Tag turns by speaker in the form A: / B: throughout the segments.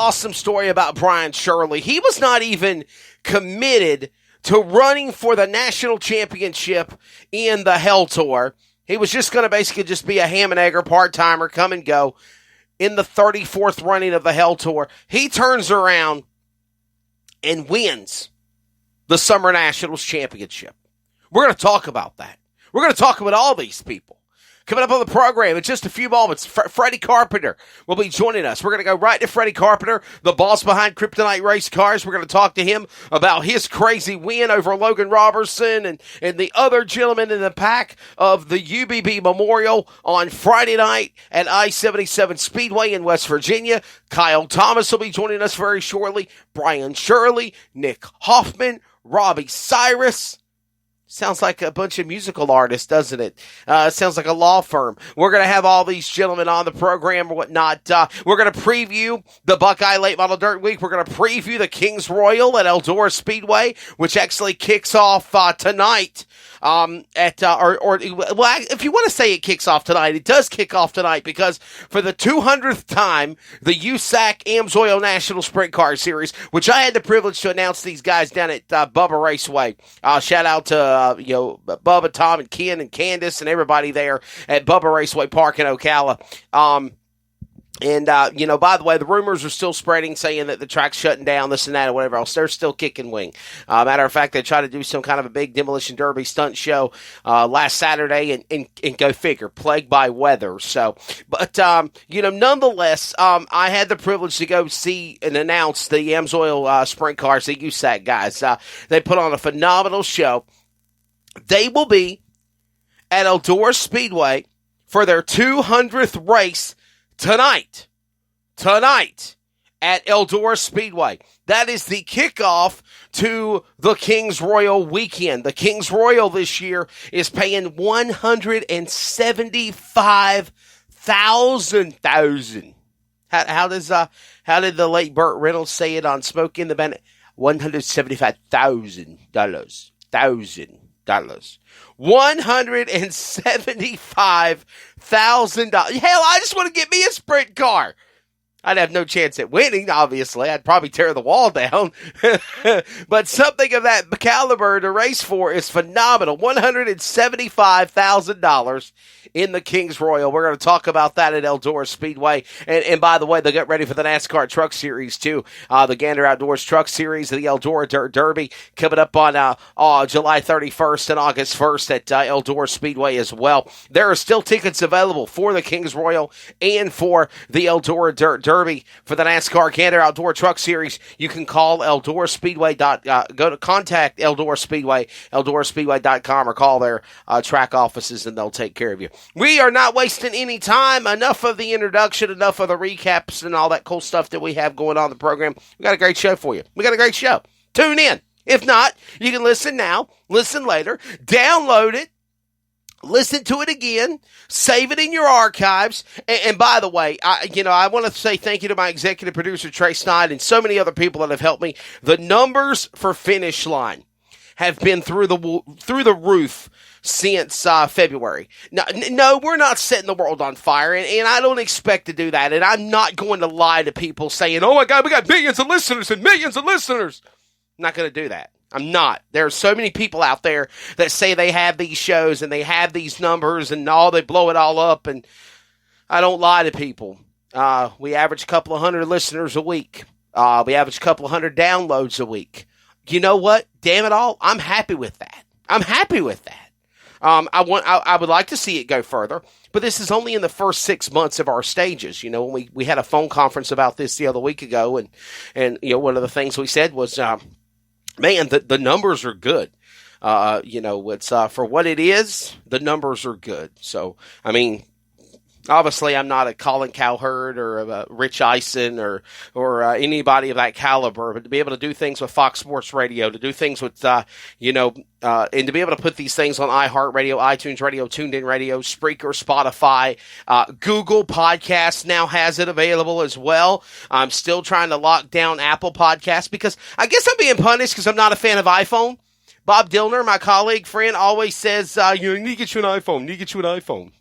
A: awesome story about Brian Shirley. He was not even committed to running for the national championship in the Hell Tour. He was just going to basically just be a ham and egger part-timer, come and go in the 34th running of the Hell Tour. He turns around and wins the Summer Nationals Championship. We're going to talk about that. We're going to talk about all these people. Coming up on the program in just a few moments, Freddie Carpenter will be joining us. We're going to go right to Freddie Carpenter, the boss behind Kryptonite Race Cars. We're going to talk to him about his crazy win over Logan Robertson and the other gentleman in the pack of the UBB Memorial on Friday night at I-77 Speedway in West Virginia. Kyle Thomas will be joining us very shortly. Brian Shirley, Nick Hoffman, Robbie Cyrus. Sounds like a bunch of musical artists, doesn't it? Sounds like a law firm. We're going to have all these gentlemen on the program or whatnot. We're going to preview the Buckeye Late Model Dirt Week. We're going to preview the Kings Royal at Eldora Speedway, which actually kicks off tonight. If you want to say it kicks off tonight, it does kick off tonight because for the 200th time, the USAC AMSOIL National Sprint Car Series, which I had the privilege to announce these guys down at Bubba Raceway. Shout out to Bubba, Tom, and Ken, and Candace, and everybody there at Bubba Raceway Park in Ocala. By the way, the rumors are still spreading, saying that the track's shutting down, this and that, or whatever else. They're still kicking wing. Matter of fact, they tried to do some kind of a big demolition derby stunt show last Saturday, and go figure, plagued by weather. So, but nonetheless, I had the privilege to go see and announce the AMSOIL sprint cars, the USAC guys. They put on a phenomenal show. They will be at Eldora Speedway for their 200th race tonight at Eldora Speedway. That is the kickoff to the Kings Royal weekend. The Kings Royal this year is paying $175,000. How did the late Burt Reynolds say it on Smoke in the Bandit? $175,000. $175,000. Hell, I just want to get me a sprint car. I'd have no chance at winning, obviously. I'd probably tear the wall down. But something of that caliber to race for is phenomenal. $175,000 in the Kings Royal. We're going to talk about that at Eldora Speedway. And by the way, they'll get ready for the NASCAR Truck Series, too. The Gander Outdoors Truck Series, the Eldora Dirt Derby, coming up on July 31st and August 1st at Eldora Speedway as well. There are still tickets available for the Kings Royal and for the Eldora Dirt Derby. For the NASCAR Gander Outdoor Truck Series, you can call Eldora Speedway. Go to contact Eldora Speedway, eldoraspeedway.com, or call their track offices, and they'll take care of you. We are not wasting any time. Enough of the introduction, enough of the recaps and all that cool stuff that we have going on in the program. We got a great show for you. We got a great show. Tune in. If not, you can listen now, listen later, download it, listen to it again, save it in your archives. And by the way, I want to say thank you to my executive producer, Trey Snyder, and so many other people that have helped me. The numbers for Finish Line have been through the roof since February. No, we're not setting the world on fire, and I don't expect to do that. And I'm not going to lie to people saying, oh my God, we got millions of listeners and millions of listeners. I'm not going to do that. I'm not. There are so many people out there that say they have these shows and they have these numbers and they blow it all up, and I don't lie to people. We average a couple of hundred listeners a week. We average a couple of hundred downloads a week. You know what? Damn it all. I'm happy with that. I would like to see it go further, but this is only in the first 6 months of our stages. When we had a phone conference about this the other week ago, and one of the things we said was, man, the numbers are good. It's for what it is, the numbers are good. So, I mean, obviously I'm not a Colin Cowherd or a Rich Eisen or anybody of that caliber, but to be able to do things with Fox Sports Radio, to do things with, and to be able to put these things on iHeartRadio, iTunes Radio, TuneIn Radio, Spreaker, Spotify, Google Podcasts now has it available as well. I'm still trying to lock down Apple Podcasts because I guess I'm being punished because I'm not a fan of iPhone. Bob Dillner, my colleague, friend, always says, you need to get you an iPhone. You need to get you an iPhone.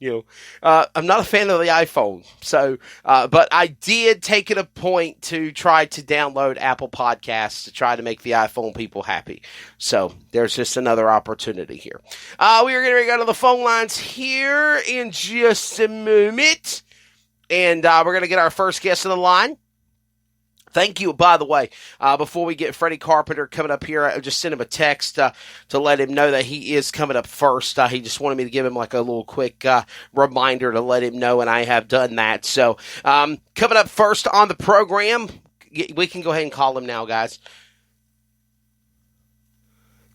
A: I'm not a fan of the iPhone. So, but I did take it a point to try to download Apple Podcasts to try to make the iPhone people happy. So there's just another opportunity here. We are going to go to the phone lines here in just a moment. And we're going to get our first guest on the line. Thank you, by the way, before we get Freddie Carpenter coming up here, I just sent him a text to let him know that he is coming up first. He just wanted me to give him like a little quick reminder to let him know, and I have done that. So coming up first on the program, we can go ahead and call him now, guys.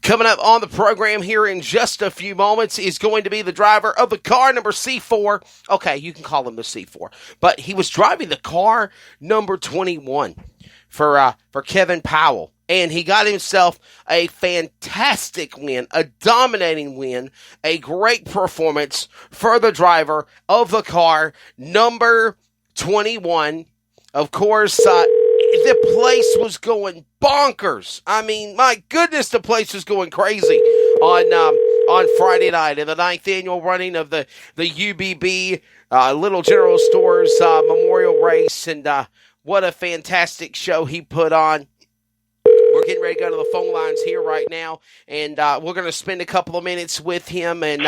A: Coming up on the program here in just a few moments is going to be the driver of the car number C4. Okay, you can call him the C4. But he was driving the car number 21 for Kevin Powell. And he got himself a fantastic win, a dominating win, a great performance for the driver of the car number 21. Of course, the place was going bonkers. I mean, my goodness, the place was going crazy on Friday night in the 9th annual running of the UBB Little General Stores Memorial Race. And what a fantastic show he put on. We're getting ready to go to the phone lines here right now, and we're going to spend a couple of minutes with him and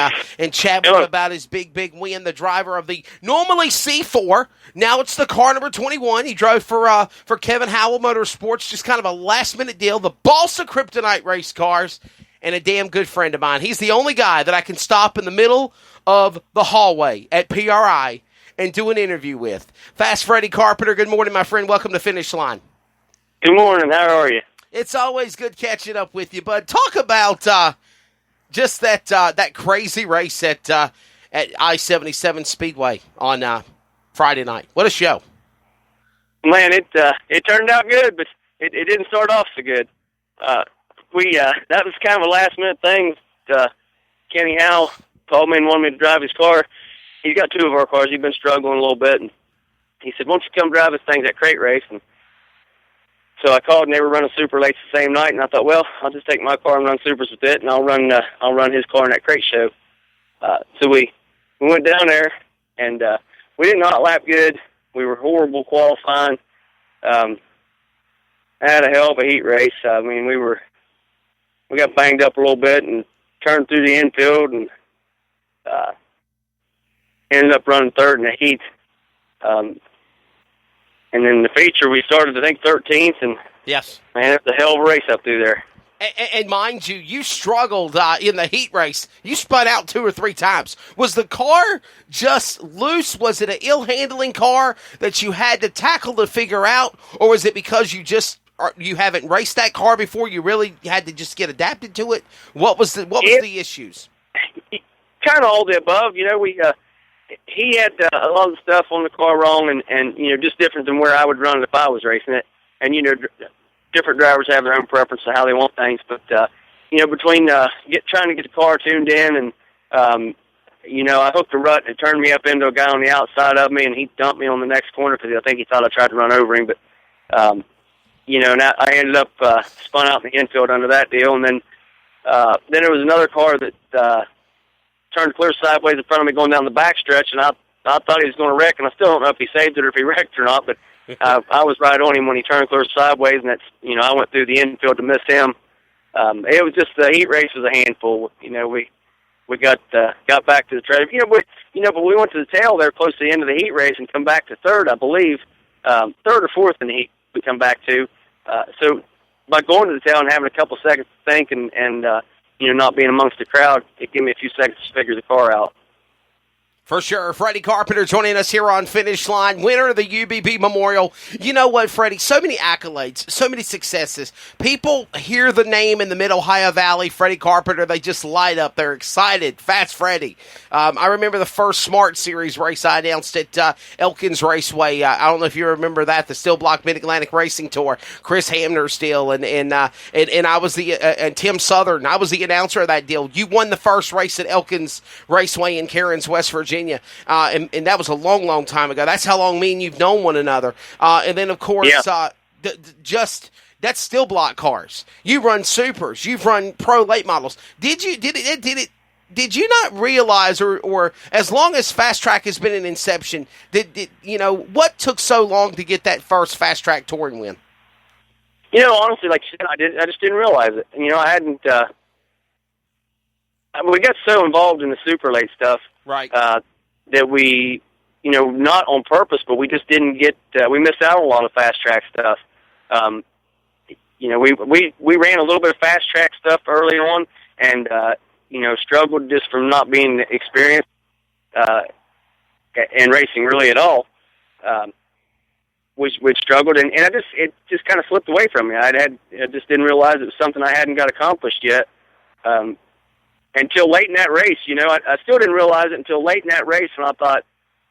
A: chat with him about his big win. The driver of the normally C4, now it's the car number 21. He drove for Kevin Howell Motorsports, just kind of a last-minute deal. The boss of Kryptonite race cars, and a damn good friend of mine. He's the only guy that I can stop in the middle of the hallway at PRI and do an interview with. Fast Freddie Carpenter, good morning, my friend. Welcome to Finish Line.
B: Good morning. How are you?
A: It's always good catching up with you, bud. Talk about just that crazy race at I-77 Speedway on Friday night. What a show!
B: Man, it turned out good, but it didn't start off so good. That was kind of a last minute thing. Kenny Howell called me and wanted me to drive his car. He's got two of our cars. He's been struggling a little bit, and he said, "Why don't you come drive this thing at crate race?" And so I called, and they were running super late the same night, and I thought, well, I'll just take my car and run supers with it, and I'll run his car in that crate show. So we went down there, and we did not lap good. We were horrible qualifying. I had a hell of a heat race. I mean, we got banged up a little bit and turned through the infield, and ended up running third in the heat. And then the feature, we started, I think, 13th, and
A: yes,
B: man, it's a hell of a race up through there.
A: And mind you, you struggled in the heat race. You spun out 2 or 3 times. Was the car just loose? Was it an ill-handling car that you had to tackle to figure out, or was it because you haven't raced that car before? You really had to just get adapted to it. What was the issues?
B: Kind of all the above. He had a lot of stuff on the car wrong, and just different than where I would run it if I was racing it. And different drivers have their own preference to how they want things. But between trying to get the car tuned in, and I hooked a rut and it turned me up into a guy on the outside of me, and he dumped me on the next corner because I think he thought I tried to run over him. But and I ended up spun out in the infield under that deal, and then there was another car that turned clear sideways in front of me going down the backstretch, and I thought he was going to wreck, and I still don't know if he saved it or if he wrecked or not, but I was right on him when he turned clear sideways, and that's, I went through the infield to miss him. It was just, the heat race was a handful. We got back to the track. But we went to the tail there close to the end of the heat race and come back to third, I believe, third or fourth in the heat we come back to. So by going to the tail and having a couple seconds to think and not being amongst the crowd, it gave me a few seconds to figure the car out.
A: For sure. Freddie Carpenter joining us here on Finish Line, winner of the UBB Memorial. You know what, Freddie? So many accolades, so many successes. People hear the name in the Mid-Ohio Valley, Freddie Carpenter, they just light up. They're excited. Fast Freddie. I remember the first Smart Series race I announced at Elkins Raceway. I don't know if you remember that, the Steel Block Mid-Atlantic Racing Tour. Chris Hamner still, and I was and Tim Southern. I was the announcer of that deal. You won the first race at Elkins Raceway in Cairns, West Virginia. And that was a long, long time ago. That's how long me and you've known one another. And then, of course, that's still block cars. You run supers. You've run pro late models. Did you not realize, or as long as Fast Track has been in inception, what took so long to get that first Fast Track touring win?
B: Honestly, like you said, I just didn't realize it. I hadn't. We got so involved in the super late stuff,
A: right?
B: That we, not on purpose, but we just didn't get. We missed out on a lot of Fast Track stuff. We ran a little bit of Fast Track stuff early on, and struggled just from not being experienced in racing really at all. Which struggled, and it just kind of slipped away from me. I just didn't realize it was something I hadn't got accomplished yet. Until late in that race, I still didn't realize it until late in that race when I thought,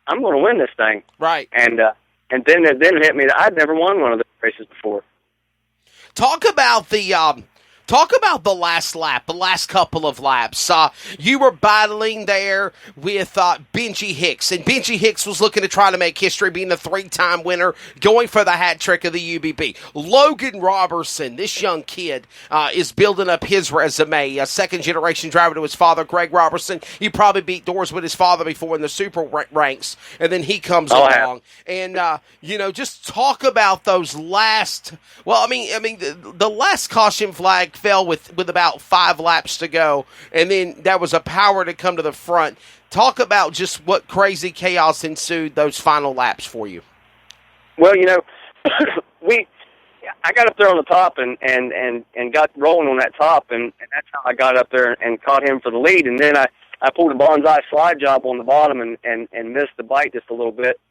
B: I'm going to win this thing.
A: Right.
B: And then it hit me that I'd never won one of those races before.
A: Talk about the last lap, the last couple of laps. You were battling there with Benji Hicks, and Benji Hicks was looking to try to make history, being the 3-time winner, going for the hat trick of the UBB. Logan Robertson, this young kid, is building up his resume, a second-generation driver to his father, Greg Robertson. He probably beat doors with his father before in the super ranks, and then he comes along. And, just talk about those last, the last caution flag fell with about 5 laps to go, and then that was a power to come to the front. Talk about just what crazy chaos ensued those final laps for you.
B: Well, I got up there on the top and got rolling on that top, and that's how I got up there and caught him for the lead. And then I pulled a bonsai slide job on the bottom and missed the bite just a little bit,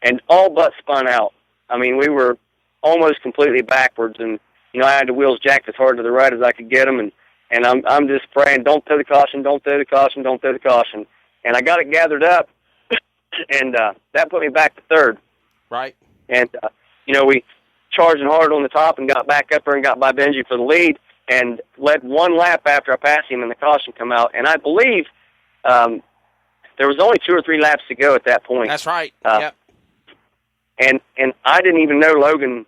B: and all but spun out. We were almost completely backwards, and I had the wheels jacked as hard to the right as I could get them, and I'm just praying, don't throw the caution, don't throw the caution, don't throw the caution. And I got it gathered up, and that put me back to third.
A: Right.
B: And, we charging hard on the top and got back up there and got by Benji for the lead and led one lap after I passed him and the caution come out. And I believe there was only 2 or 3 laps to go at that point.
A: That's right. Yep.
B: And I didn't even know Logan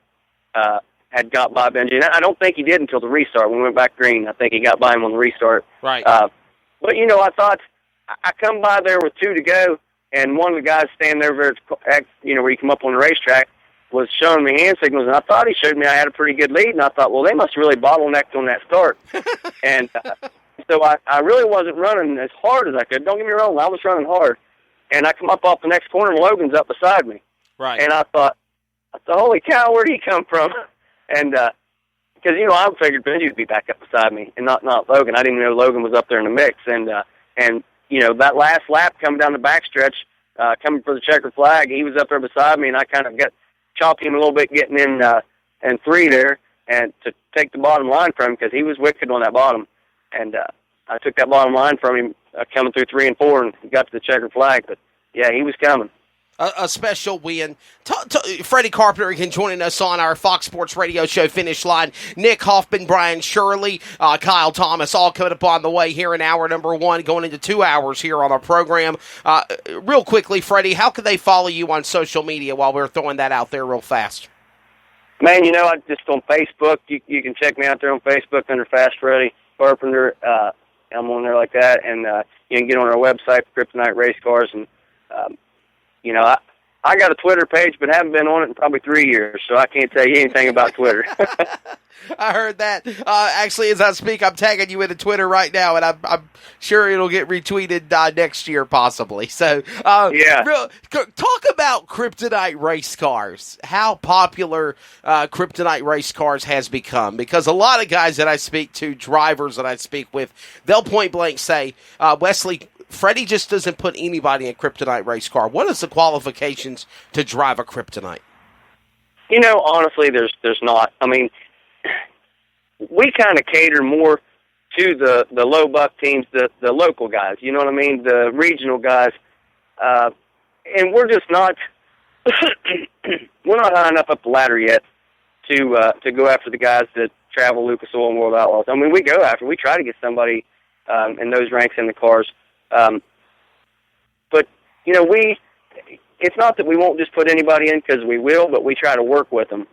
B: had got by Benji. And I don't think he did until the restart. When we went back green, I think he got by him on the restart.
A: Right.
B: But, I thought, I come by there with 2 to go, and one of the guys standing there where you come up on the racetrack was showing me hand signals, and I thought he showed me I had a pretty good lead, and I thought, well, they must really bottlenecked on that start. And so I really wasn't running as hard as I could. Don't get me wrong, I was running hard. And I come up off the next corner, and Logan's up beside me.
A: Right.
B: And I thought, holy cow, where'd he come from? And because I figured Benji would be back up beside me, and not Logan. I didn't even know Logan was up there in the mix. And that last lap coming down the backstretch, coming for the checkered flag, he was up there beside me, and I kind of chopped him a little bit, getting in 3 there, and to take the bottom line from him because he was wicked on that bottom. And I took that bottom line from him coming through 3 and 4, and got to the checkered flag. But yeah, he was coming.
A: A special win. Freddie Carpenter again joining us on our Fox Sports Radio show Finish Line. Nick Hoffman, Brian Shirley, Kyle Thomas, all coming up on the way here in hour number 1, going into 2 hours here on our program. Real quickly, Freddie, how can they follow you on social media while we're throwing that out there real fast?
B: Man, I just on Facebook. You can check me out there on Facebook under Fast Freddie Carpenter. I'm on there like that, and you can get on our website, Kryptonite Race Cars, and I got a Twitter page, but haven't been on it in probably 3 years, so I can't tell you anything about Twitter.
A: I heard that. Actually, as I speak, I'm tagging you into Twitter right now, and I'm sure it'll get retweeted next year, possibly. So,
B: yeah.
A: Talk about Kryptonite race cars. How popular Kryptonite race cars has become, because a lot of guys that I speak to, drivers that I speak with, they'll point blank say, Wesley, Freddie just doesn't put anybody in a Kryptonite race car. What is the qualifications to drive a Kryptonite?
B: Honestly, there's not. We kind of cater more to the low buck teams, the local guys. You know what I mean? The regional guys, and we're just not. We're not high enough up the ladder yet to go after the guys that travel Lucas Oil and World Outlaws. We try to get somebody in those ranks in the cars. But, it's not that we won't just put anybody in because we will, but we try to work with them.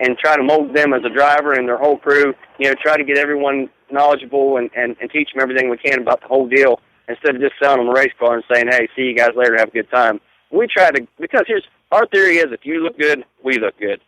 B: and try to mold them as a driver and their whole crew. Try to get everyone knowledgeable and teach them everything we can about the whole deal instead of just selling them a race car and saying, hey, see you guys later, have a good time. We try to, because our theory is if you look good, we look good.